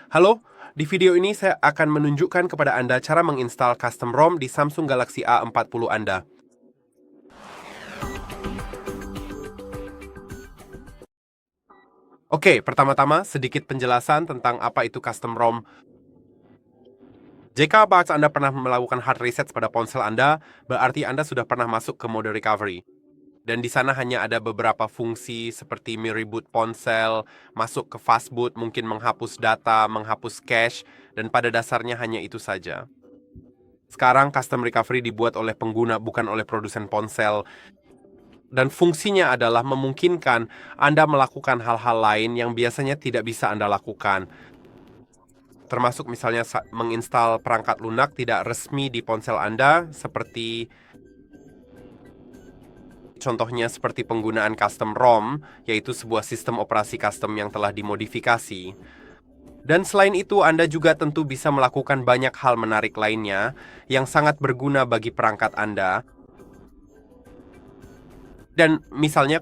Halo, di video ini saya akan menunjukkan kepada Anda cara menginstal custom ROM di Samsung Galaxy A40 Anda. Oke, pertama-tama sedikit penjelasan tentang apa itu custom ROM. Jika Anda pernah melakukan hard reset pada ponsel Anda, berarti Anda sudah pernah masuk ke mode recovery. Dan di sana hanya ada beberapa fungsi seperti mereboot ponsel, masuk ke fastboot, mungkin menghapus data, menghapus cache, dan pada dasarnya hanya itu saja. Sekarang custom recovery dibuat oleh pengguna bukan oleh produsen ponsel. Dan fungsinya adalah memungkinkan Anda melakukan hal-hal lain yang biasanya tidak bisa Anda lakukan. Termasuk misalnya menginstal perangkat lunak tidak resmi di ponsel Anda, contohnya seperti penggunaan custom ROM, yaitu sebuah sistem operasi custom yang telah dimodifikasi. Dan selain itu, Anda juga tentu bisa melakukan banyak hal menarik lainnya yang sangat berguna bagi perangkat Anda. Dan misalnya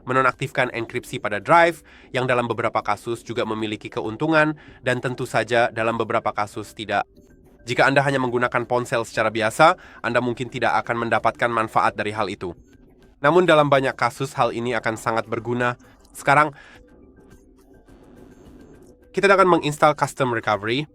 menonaktifkan enkripsi pada drive, yang dalam beberapa kasus juga memiliki keuntungan, dan tentu saja dalam beberapa kasus tidak. Jika Anda hanya menggunakan ponsel secara biasa, Anda mungkin tidak akan mendapatkan manfaat dari hal itu. Namun dalam banyak kasus, hal ini akan sangat berguna. Sekarang, kita akan menginstal custom recovery.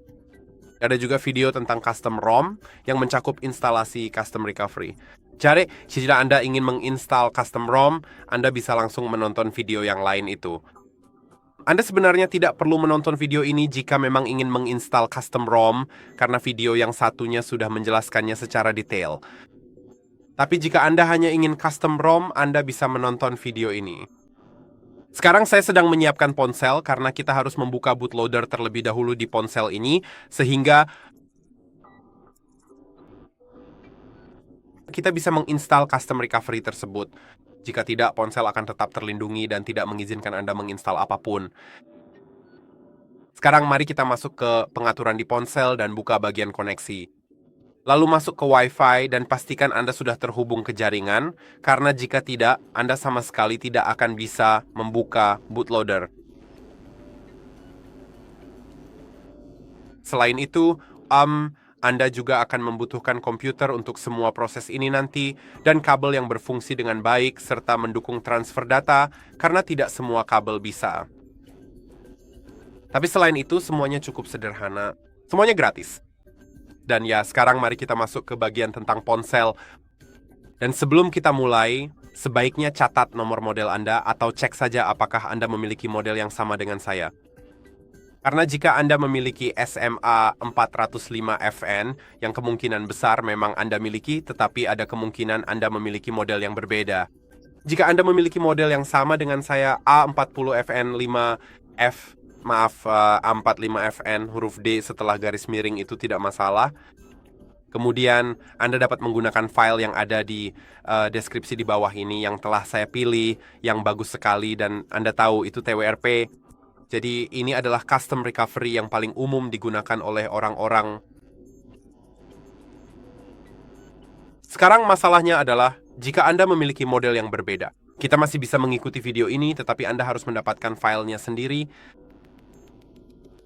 Ada juga video tentang custom ROM yang mencakup instalasi custom recovery. Jadi, jika Anda ingin menginstal custom ROM, Anda bisa langsung menonton video yang lain itu. Anda sebenarnya tidak perlu menonton video ini jika memang ingin menginstal custom ROM, karena video yang satunya sudah menjelaskannya secara detail. Tapi jika Anda hanya ingin custom ROM, Anda bisa menonton video ini. Sekarang saya sedang menyiapkan ponsel karena kita harus membuka bootloader terlebih dahulu di ponsel ini, sehingga kita bisa menginstal custom recovery tersebut. Jika tidak, ponsel akan tetap terlindungi dan tidak mengizinkan Anda menginstal apapun. Sekarang mari kita masuk ke pengaturan di ponsel dan buka bagian koneksi. Lalu masuk ke Wi-Fi dan pastikan Anda sudah terhubung ke jaringan, karena jika tidak, Anda sama sekali tidak akan bisa membuka bootloader. Selain itu, Anda juga akan membutuhkan komputer untuk semua proses ini nanti, dan kabel yang berfungsi dengan baik, serta mendukung transfer data, karena tidak semua kabel bisa. Tapi selain itu, semuanya cukup sederhana. Semuanya gratis. Dan ya, sekarang mari kita masuk ke bagian tentang ponsel. Dan sebelum kita mulai, sebaiknya catat nomor model Anda atau cek saja apakah Anda memiliki model yang sama dengan saya. Karena jika Anda memiliki SMA 405FN, yang kemungkinan besar memang Anda miliki, tetapi ada kemungkinan Anda memiliki model yang berbeda. Jika Anda memiliki model yang sama dengan saya, A45FN huruf D setelah garis miring itu tidak masalah. Kemudian Anda dapat menggunakan file yang ada di deskripsi di bawah ini yang telah saya pilih, yang bagus sekali, dan Anda tahu itu TWRP. Jadi ini adalah custom recovery yang paling umum digunakan oleh orang-orang. Sekarang masalahnya adalah jika Anda memiliki model yang berbeda. Kita masih bisa mengikuti video ini, tetapi Anda harus mendapatkan filenya sendiri.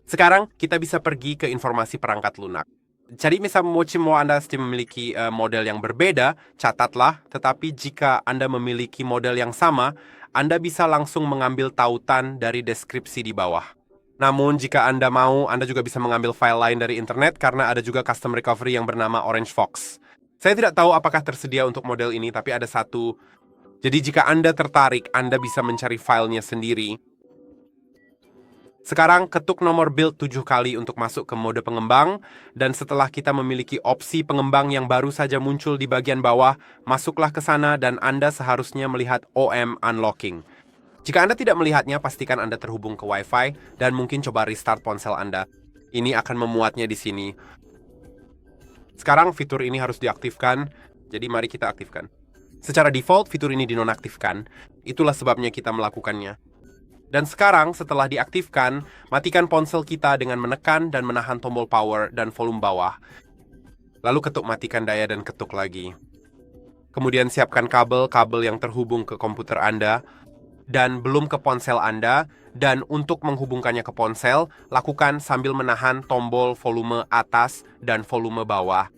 Sekarang kita bisa pergi ke informasi perangkat lunak. Jadi misalnya Anda memiliki model yang berbeda, catatlah. Tetapi jika Anda memiliki model yang sama, Anda bisa langsung mengambil tautan dari deskripsi di bawah. Namun jika Anda mau, Anda juga bisa mengambil file lain dari internet karena ada juga custom recovery yang bernama Orange Fox. Saya tidak tahu apakah tersedia untuk model ini, tapi ada satu. Jadi jika Anda tertarik, Anda bisa mencari filenya sendiri. Sekarang ketuk nomor build 7 kali untuk masuk ke mode pengembang, dan setelah kita memiliki opsi pengembang yang baru saja muncul di bagian bawah, masuklah ke sana dan Anda seharusnya melihat OM Unlocking. Jika Anda tidak melihatnya, pastikan Anda terhubung ke Wi-Fi dan mungkin coba restart ponsel Anda. Ini akan memuatnya di sini. Sekarang fitur ini harus diaktifkan, jadi mari kita aktifkan. Secara default, fitur ini dinonaktifkan. Itulah sebabnya kita melakukannya. Dan sekarang setelah diaktifkan, matikan ponsel kita dengan menekan dan menahan tombol power dan volume bawah. Lalu ketuk matikan daya dan ketuk lagi. Kemudian siapkan kabel yang terhubung ke komputer Anda. dan belum ke ponsel Anda, dan untuk menghubungkannya ke ponsel, lakukan sambil menahan tombol volume atas dan volume bawah.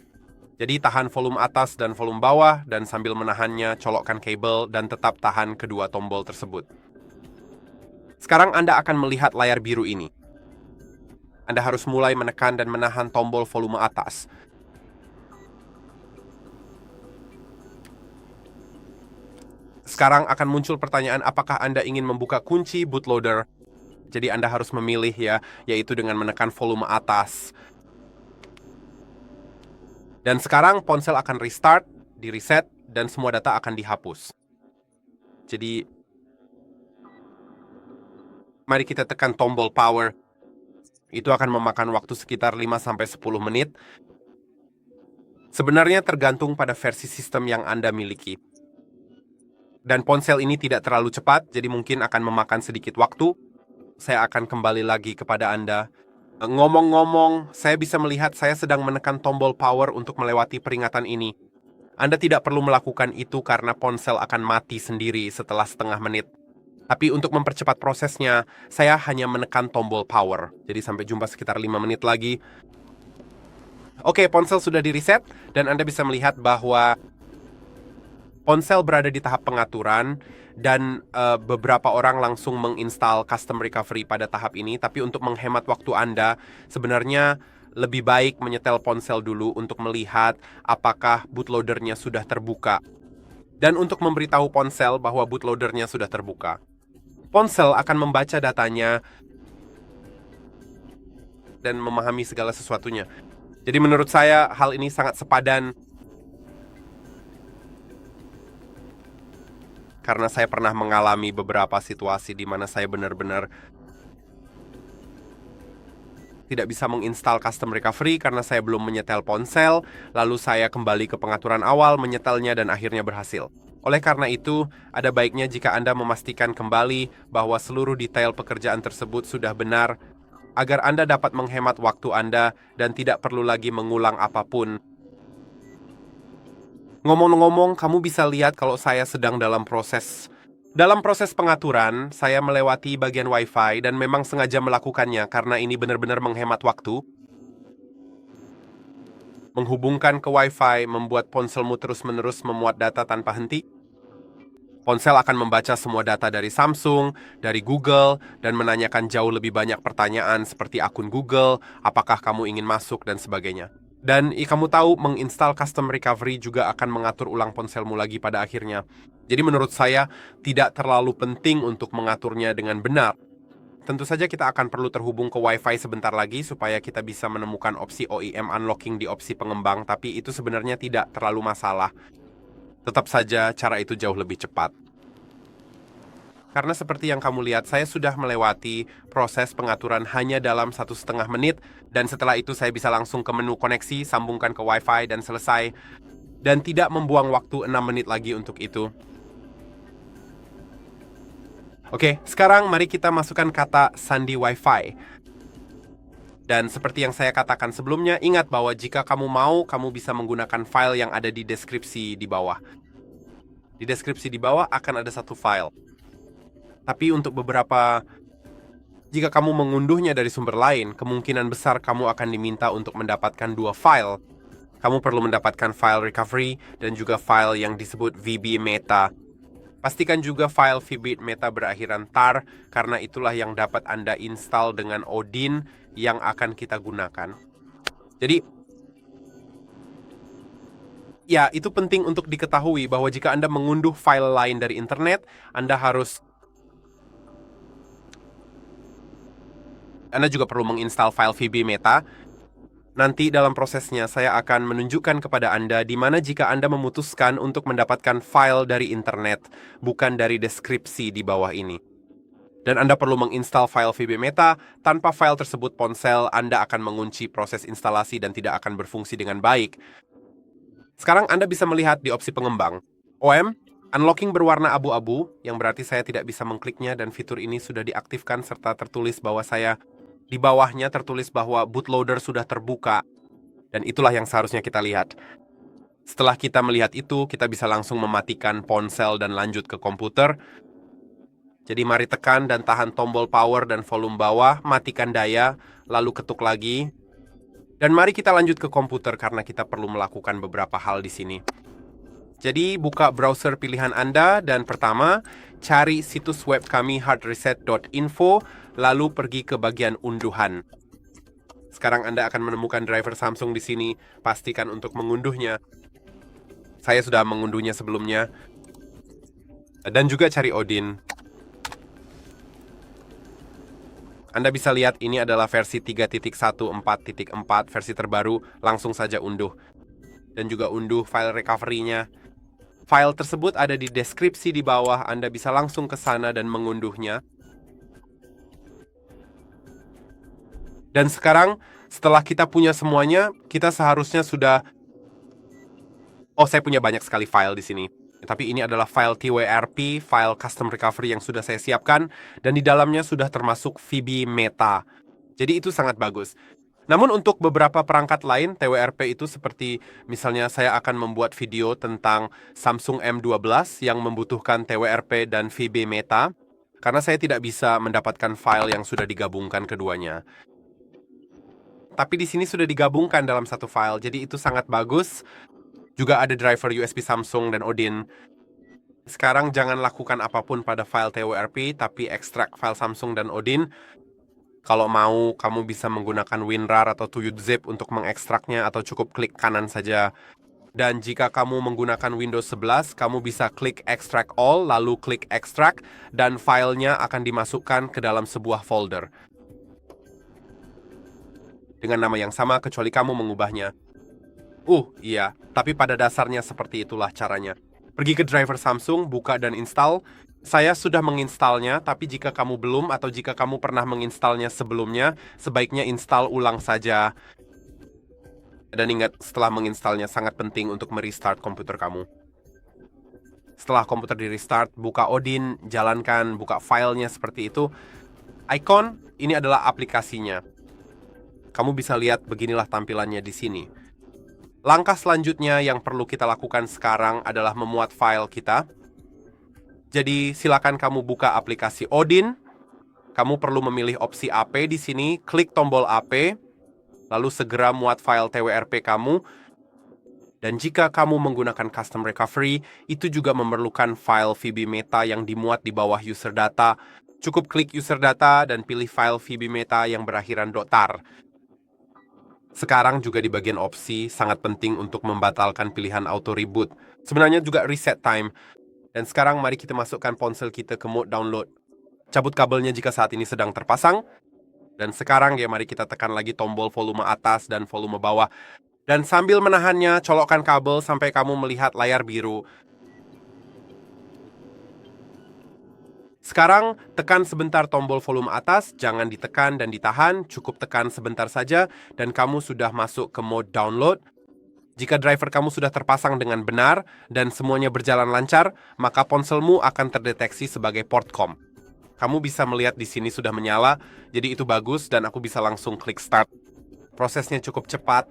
Jadi tahan volume atas dan volume bawah, dan sambil menahannya, colokkan kabel dan tetap tahan kedua tombol tersebut. Sekarang Anda akan melihat layar biru ini. Anda harus mulai menekan dan menahan tombol volume atas. Sekarang akan muncul pertanyaan apakah Anda ingin membuka kunci bootloader. Jadi Anda harus memilih ya, yaitu dengan menekan volume atas. Dan sekarang ponsel akan restart, di-reset, dan semua data akan dihapus. Jadi, mari kita tekan tombol power. Itu akan memakan waktu sekitar 5-10 menit. Sebenarnya tergantung pada versi sistem yang Anda miliki. Dan ponsel ini tidak terlalu cepat, jadi mungkin akan memakan sedikit waktu. Saya akan kembali lagi kepada Anda. Ngomong-ngomong, saya bisa melihat saya sedang menekan tombol power untuk melewati peringatan ini. Anda tidak perlu melakukan itu karena ponsel akan mati sendiri setelah setengah menit. Tapi untuk mempercepat prosesnya, saya hanya menekan tombol power. Jadi sampai jumpa sekitar 5 menit lagi. Oke, ponsel sudah di-reset, dan Anda bisa melihat bahwa ponsel berada di tahap pengaturan, dan beberapa orang langsung menginstal custom recovery pada tahap ini. Tapi untuk menghemat waktu Anda, sebenarnya lebih baik menyetel ponsel dulu untuk melihat apakah bootloadernya sudah terbuka. Dan untuk memberitahu ponsel bahwa bootloadernya sudah terbuka. Ponsel akan membaca datanya dan memahami segala sesuatunya. Jadi menurut saya hal ini sangat sepadan karena saya pernah mengalami beberapa situasi di mana saya benar-benar tidak bisa menginstal custom recovery karena saya belum menyetel ponsel, lalu saya kembali ke pengaturan awal, menyetelnya, dan akhirnya berhasil. Oleh karena itu, ada baiknya jika Anda memastikan kembali bahwa seluruh detail pekerjaan tersebut sudah benar, agar Anda dapat menghemat waktu Anda dan tidak perlu lagi mengulang apapun. Ngomong-ngomong, kamu bisa lihat kalau saya sedang dalam proses pengaturan. Saya melewati bagian Wi-Fi dan memang sengaja melakukannya karena ini benar-benar menghemat waktu. Menghubungkan ke Wi-Fi membuat ponselmu terus-menerus memuat data tanpa henti. Ponsel akan membaca semua data dari Samsung, dari Google, dan menanyakan jauh lebih banyak pertanyaan seperti akun Google, apakah kamu ingin masuk, dan sebagainya. Dan kamu tahu, menginstal custom recovery juga akan mengatur ulang ponselmu lagi pada akhirnya. Jadi menurut saya, tidak terlalu penting untuk mengaturnya dengan benar. Tentu saja kita akan perlu terhubung ke Wi-Fi sebentar lagi supaya kita bisa menemukan opsi OEM unlocking di opsi pengembang, tapi itu sebenarnya tidak terlalu masalah. Tetap saja, cara itu jauh lebih cepat. Karena seperti yang kamu lihat, saya sudah melewati proses pengaturan hanya dalam 1,5 menit, dan setelah itu saya bisa langsung ke menu koneksi, sambungkan ke Wi-Fi, dan selesai. Dan tidak membuang waktu 6 menit lagi untuk itu. Oke, sekarang mari kita masukkan kata sandi Wi-Fi. Dan seperti yang saya katakan sebelumnya, ingat bahwa jika kamu mau, kamu bisa menggunakan file yang ada di deskripsi di bawah. Di deskripsi di bawah akan ada satu file. Tapi untuk jika kamu mengunduhnya dari sumber lain, kemungkinan besar kamu akan diminta untuk mendapatkan 2 file. Kamu perlu mendapatkan file recovery dan juga file yang disebut VB Meta. Pastikan juga file VB Meta berakhiran tar, karena itulah yang dapat Anda install dengan Odin yang akan kita gunakan. Jadi, ya, itu penting untuk diketahui bahwa jika Anda mengunduh file lain dari internet, Anda juga perlu menginstal file VB Meta. Nanti dalam prosesnya saya akan menunjukkan kepada Anda di mana jika Anda memutuskan untuk mendapatkan file dari internet, bukan dari deskripsi di bawah ini. Dan Anda perlu menginstal file VB Meta. Tanpa file tersebut ponsel Anda akan mengunci proses instalasi dan tidak akan berfungsi dengan baik. Sekarang Anda bisa melihat di opsi pengembang. OM, unlocking berwarna abu-abu, yang berarti saya tidak bisa mengkliknya dan fitur ini sudah diaktifkan serta tertulis bahwa di bawahnya tertulis bahwa bootloader sudah terbuka. Dan itulah yang seharusnya kita lihat. Setelah kita melihat itu, kita bisa langsung mematikan ponsel dan lanjut ke komputer. Jadi mari tekan dan tahan tombol power dan volume bawah, matikan daya, lalu ketuk lagi. Dan mari kita lanjut ke komputer karena kita perlu melakukan beberapa hal di sini. Jadi buka browser pilihan Anda dan pertama, cari situs web kami hardreset.info, lalu pergi ke bagian unduhan. Sekarang Anda akan menemukan driver Samsung di sini, pastikan untuk mengunduhnya. Saya sudah mengunduhnya sebelumnya. Dan juga cari Odin. Anda bisa lihat ini adalah versi 3.14.4 versi terbaru, langsung saja unduh. Dan juga unduh file recovery-nya. File tersebut ada di deskripsi di bawah, Anda bisa langsung ke sana dan mengunduhnya. Dan sekarang, setelah kita punya semuanya, kita seharusnya sudah... Oh, saya punya banyak sekali file di sini. Tapi ini adalah file TWRP, file custom recovery yang sudah saya siapkan, dan di dalamnya sudah termasuk VB Meta. Jadi itu sangat bagus. Namun untuk beberapa perangkat lain, TWRP itu seperti misalnya saya akan membuat video tentang Samsung M12 yang membutuhkan TWRP dan VB Meta, karena saya tidak bisa mendapatkan file yang sudah digabungkan keduanya. Tapi di sini sudah digabungkan dalam satu file, jadi itu sangat bagus. Juga ada driver USB Samsung dan Odin. Sekarang jangan lakukan apapun pada file TWRP, tapi ekstrak file Samsung dan Odin. Kalau mau, kamu bisa menggunakan WinRAR atau TuyutZip untuk mengekstraknya, atau cukup klik kanan saja. Dan jika kamu menggunakan Windows 11, kamu bisa klik Extract All, lalu klik Extract, dan filenya akan dimasukkan ke dalam sebuah folder. Dengan nama yang sama, kecuali kamu mengubahnya. Iya, tapi pada dasarnya seperti itulah caranya. Pergi ke driver Samsung, buka dan install. Saya sudah menginstalnya, tapi jika kamu belum atau jika kamu pernah menginstalnya sebelumnya, sebaiknya install ulang saja. Dan ingat, setelah menginstalnya sangat penting untuk merestart komputer kamu. Setelah komputer di restart, buka Odin, jalankan, buka filenya seperti itu. Icon, ini adalah aplikasinya. Kamu bisa lihat beginilah tampilannya di sini. Langkah selanjutnya yang perlu kita lakukan sekarang adalah memuat file kita. Jadi silakan kamu buka aplikasi Odin. Kamu perlu memilih opsi AP di sini, klik tombol AP, lalu segera muat file TWRP kamu. Dan jika kamu menggunakan custom recovery, itu juga memerlukan file VB Meta yang dimuat di bawah user data. Cukup klik user data dan pilih file VB Meta yang berakhiran .tar. Sekarang juga di bagian opsi, sangat penting untuk membatalkan pilihan auto reboot. Sebenarnya juga reset time. Dan sekarang mari kita masukkan ponsel kita ke mode download. Cabut kabelnya jika saat ini sedang terpasang. Dan sekarang ya mari kita tekan lagi tombol volume atas dan volume bawah. Dan sambil menahannya, colokkan kabel sampai kamu melihat layar biru. Sekarang, tekan sebentar tombol volume atas, jangan ditekan dan ditahan, cukup tekan sebentar saja, dan kamu sudah masuk ke mode download. Jika driver kamu sudah terpasang dengan benar, dan semuanya berjalan lancar, maka ponselmu akan terdeteksi sebagai port com. Kamu bisa melihat di sini sudah menyala, jadi itu bagus, dan aku bisa langsung klik start. Prosesnya cukup cepat.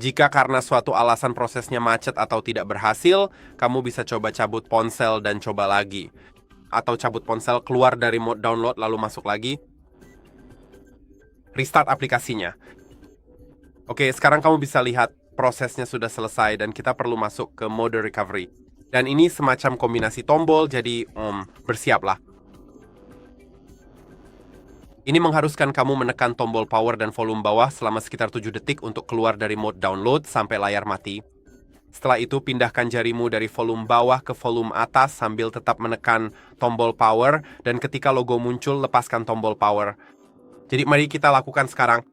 Jika karena suatu alasan prosesnya macet atau tidak berhasil, kamu bisa coba cabut ponsel dan coba lagi. Atau cabut ponsel, keluar dari mode download lalu masuk lagi. Restart aplikasinya. Oke, sekarang kamu bisa lihat prosesnya sudah selesai dan kita perlu masuk ke mode recovery. Dan ini semacam kombinasi tombol, jadi bersiaplah. Ini mengharuskan kamu menekan tombol power dan volume bawah selama sekitar 7 detik untuk keluar dari mode download sampai layar mati. Setelah itu, pindahkan jarimu dari volume bawah ke volume atas sambil tetap menekan tombol power, dan ketika logo muncul, lepaskan tombol power. Jadi mari kita lakukan sekarang.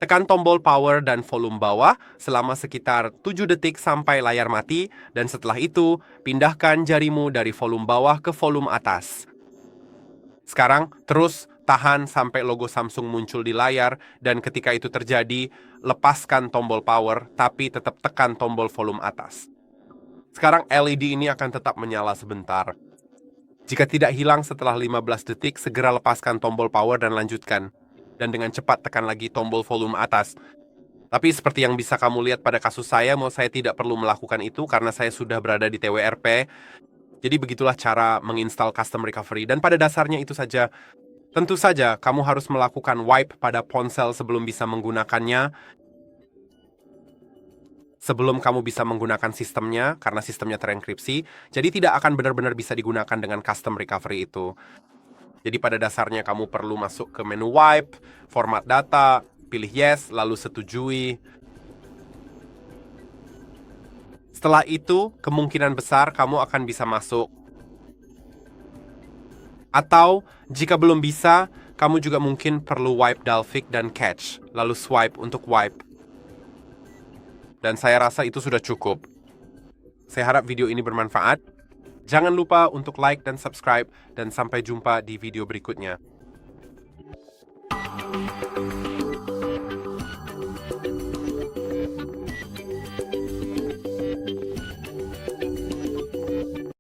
Tekan tombol power dan volume bawah selama sekitar 7 detik sampai layar mati, dan setelah itu, pindahkan jarimu dari volume bawah ke volume atas. Sekarang, terus tahan sampai logo Samsung muncul di layar, dan ketika itu terjadi, lepaskan tombol power, tapi tetap tekan tombol volume atas. Sekarang LED ini akan tetap menyala sebentar. Jika tidak hilang setelah 15 detik, segera lepaskan tombol power dan lanjutkan. Dan dengan cepat tekan lagi tombol volume atas. Tapi seperti yang bisa kamu lihat pada kasus saya tidak perlu melakukan itu karena saya sudah berada di TWRP. Jadi begitulah cara menginstal custom recovery. Dan pada dasarnya itu saja. Tentu saja, kamu harus melakukan wipe pada ponsel sebelum bisa menggunakannya. Sebelum kamu bisa menggunakan sistemnya, karena sistemnya terenkripsi, jadi tidak akan benar-benar bisa digunakan dengan custom recovery itu. Jadi pada dasarnya kamu perlu masuk ke menu wipe, format data, pilih yes, lalu setujui. Setelah itu, kemungkinan besar kamu akan bisa masuk. Atau, jika belum bisa, kamu juga mungkin perlu wipe Dalvik dan catch, lalu swipe untuk wipe. Dan saya rasa itu sudah cukup. Saya harap video ini bermanfaat. Jangan lupa untuk like dan subscribe, dan sampai jumpa di video berikutnya.